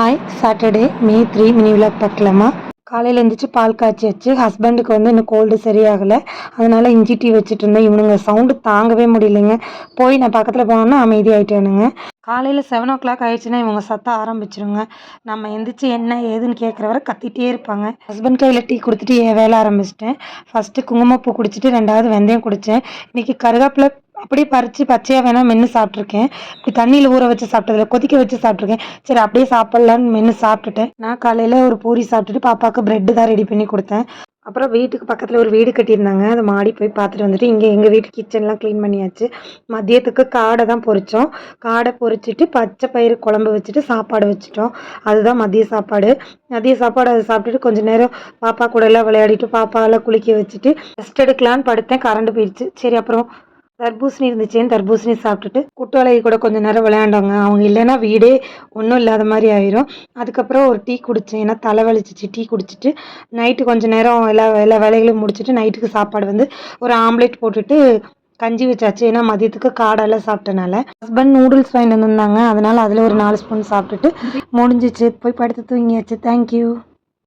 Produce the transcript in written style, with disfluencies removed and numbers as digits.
Hi Saturday மே 3 mini vlog பார்க்கலாமா? காலையில் எழுந்திரிச்சு பால் காய்ச்சியாச்சு. ஹஸ்பண்டுக்கு இன்னும் கோல்டு சரியாகலை, அதனால இஞ்சி டீ வச்சுட்டு இருந்தேன். இவனுங்க சவுண்டு தாங்கவே முடியலைங்க. போய் நான் பக்கத்தில் போனோன்னா அமைதியாகிட்டேனுங்க. காலையில் 7 o'clock ஆயிடுச்சுன்னா இவங்க சத்த ஆரம்பிச்சிருங்க. நம்ம எந்திரிச்சு என்ன ஏதுன்னு கேட்குற வரை கத்திட்டே இருப்பாங்க. ஹஸ்பண்ட் கையில் டீ கொடுத்துட்டு என் வேலை ஆரம்பிச்சிட்டேன். ஃபஸ்ட்டு குங்குமப்பூ குடிச்சிட்டு 2வது வெந்தயம் குடித்தேன். இன்றைக்கி கருவேப்பிலை அப்படியே பறித்து பச்சையாக வேணால் மென்று சாப்பிட்ருக்கேன். இப்படி தண்ணியில் ஊற வச்சு சாப்பிட்டதில்ல, கொதிக்க வச்சு சாப்பிட்ருக்கேன். சரி அப்படியே சாப்பிட்லான்னு மென்று சாப்பிட்டுட்டேன். நான் காலையில் ஒரு பூரி சாப்பிட்டுட்டு பாப்பாவுக்கு ப்ரெட்டு தான் ரெடி பண்ணி கொடுத்தேன். அப்புறம் வீட்டுக்கு பக்கத்தில் ஒரு வீடு கட்டியிருந்தாங்க, அதை மாடி போய் பார்த்துட்டு வந்துட்டு இங்கே எங்கள் வீட்டு கிச்சன்லாம் க்ளீன் பண்ணியாச்சு. மதியத்துக்கு காடை தான் பொரித்தோம். காடை பொரிச்சிட்டு பச்சை பயிறு குழம்பு வச்சுட்டு சாப்பாடு வச்சுட்டோம். அதுதான் மதிய சாப்பாடு. மதிய சாப்பாடு அதை சாப்பிட்டுட்டு கொஞ்சம் நேரம் பாப்பா கூட எல்லாம் விளையாடிட்டு பாப்பாவெல்லாம் குளிக்க வச்சுட்டு ரெஸ்ட் எடுக்கலான்னு படுத்தேன். கரண்ட் போயிடுச்சு. சரி அப்புறம் தர்பூசணி இருந்துச்சேன்னு தர்பூசணி சாப்பிட்டுட்டு குட்டோலை கூட கொஞ்சம் நேரம் விளையாண்டாங்க. அவங்க இல்லைன்னா வீடே ஒன்றும் இல்லாத மாதிரி ஆயிரும். அதுக்கப்புறம் ஒரு டீ குடித்தேன், ஏன்னா தலை வலிச்சிச்சு. டீ குடிச்சிட்டு நைட்டு கொஞ்சம் நேரம் எல்லா வேலைகளும் முடிச்சுட்டு நைட்டுக்கு சாப்பாடு ஒரு ஆம்லேட் போட்டுட்டு கஞ்சி வச்சாச்சு. ஏன்னா மதியத்துக்கு காடெல்லாம் சாப்பிட்டனால. ஹஸ்பண்ட் நூடுல்ஸ் வாங்கிட்டு வந்திருந்தாங்க, அதனால அதில் ஒரு 4 ஸ்பூன் சாப்பிட்டுட்டு முடிஞ்சிச்சு. போய் படுத்து தூங்கியாச்சு. தேங்க்யூ.